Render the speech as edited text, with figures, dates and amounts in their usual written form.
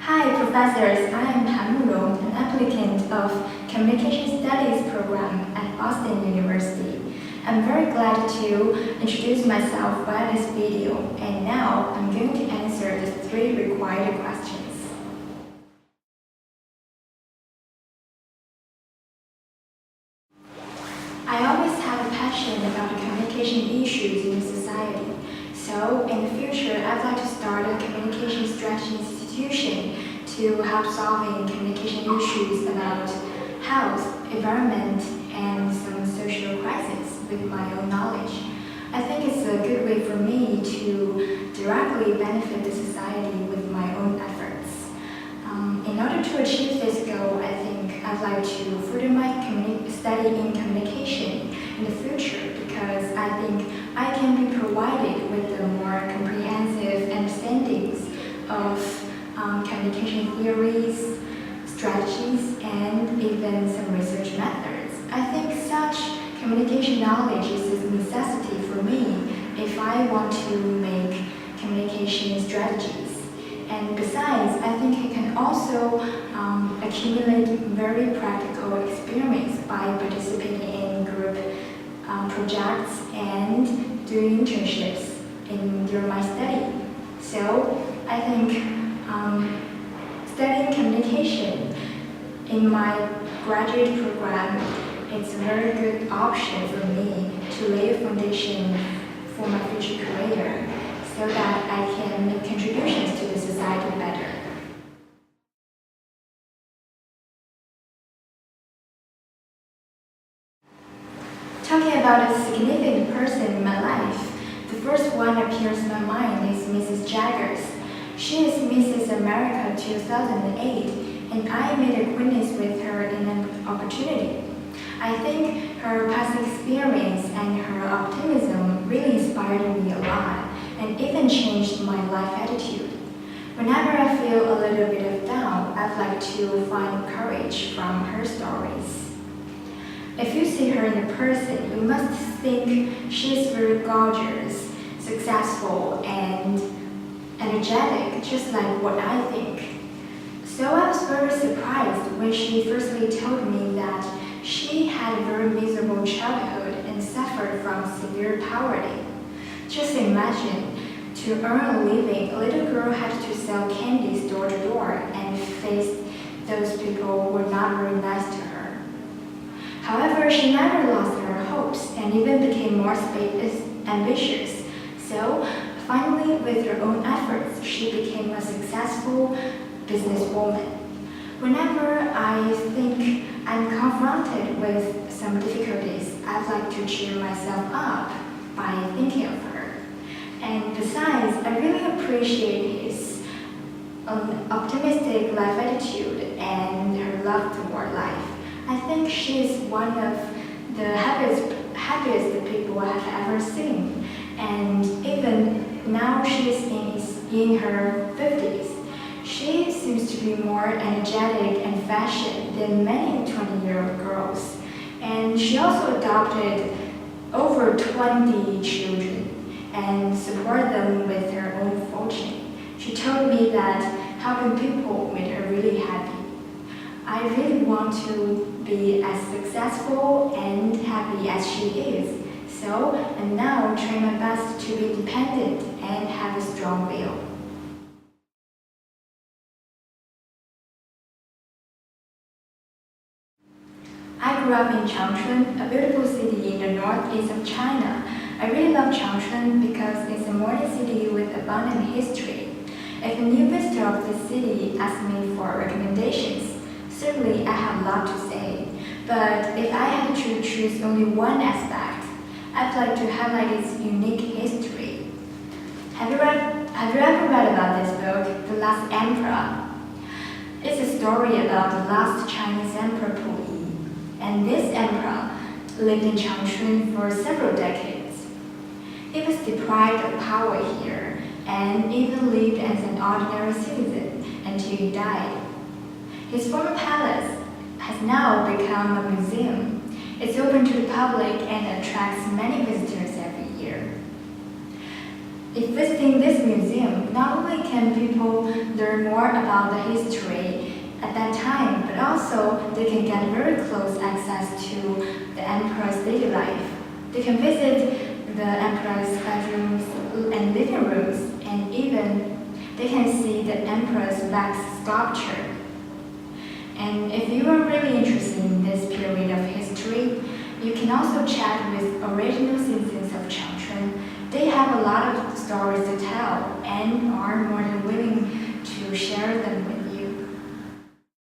Hi, professors. I am Murong, an applicant of Communication Studies program at Boston University. I'm very glad to introduce myself via this video, and now I'm going to answer the 3 required questions. I always have a passion about the communication issues in society. So, in the future, I'd like to start a communication strategy institution to help solving communication issues about health, environment, and some social crises with my own knowledge. I think it's a good way for me to directly benefit the society with my own efforts. In order to achieve this goal, I think I'd like to further my study in communication in the future because I think I can be provided with a more comprehensive understandings of communication theories, strategies, and even some research methods. I think such communication knowledge is a necessity for me if I want to make communication strategies. And besides, I think I can also accumulate very practical experience by participating in group projects and doing internships during my study. So I think studying communication in my graduate program is a very good option for me to lay a foundation for my future career so that I can make contributions to the society better. Talking about a significant person in my life, the first one appears in my mind is Mrs. Jaggers. She is Mrs. America 2008, and I made acquaintance with her in an opportunity. I think her past experience and her optimism really inspired me a lot, and even changed my life attitude. Whenever I feel a little bit of down, I'd like to find courage from her stories. If you see her in person, you must think she is very gorgeous, successful, and energetic, just like what I think. So I was very surprised when she firstly told me that she had a very miserable childhood and suffered from severe poverty. Just imagine, to earn a living, a little girl had to sell candies door to door and face those people who were not very nice to her. However, she never lost her hopes and even became more ambitious. So, finally, with her own efforts, she became a successful businesswoman. Whenever I think I'm confronted with some difficulties, I'd like to cheer myself up by thinking of her. And besides, I really appreciate his optimistic life attitude and her love toward life. I think she is one of the happiest people I have ever seen. And even now she is in her 50s. She seems to be more energetic and fashion than many 20-year-old girls. And she also adopted over 20 children and supported them with her own fortune. She told me that helping people made her really happy. I really want to be as successful and happy as she is. So, I'm now trying my best to be independent and have a strong will. I grew up in Changchun, a beautiful city in the northeast of China. I really love Changchun because it's a modern city with abundant history. If a new visitor of the city asks me for recommendations, certainly I have a lot to say. But if I had to choose only one aspect, I'd like to highlight its unique history. Have you ever read about this book, The Last Emperor? It's a story about the last Chinese emperor Pu Yi, and this emperor lived in Changchun for several decades. He was deprived of power here and even lived as an ordinary citizen until he died. His former palace has now become a museum. It's open to the public and attracts many visitors every year. If visiting this museum, not only can people learn more about the history at that time, but also they can get very close access to the emperor's daily life. They can visit the emperor's bedrooms and living rooms, and even they can see the emperor's wax sculpture. And if you are really interested in this period of history, you can also chat with original citizens of Changchun. They have a lot of stories to tell and are more than willing to share them with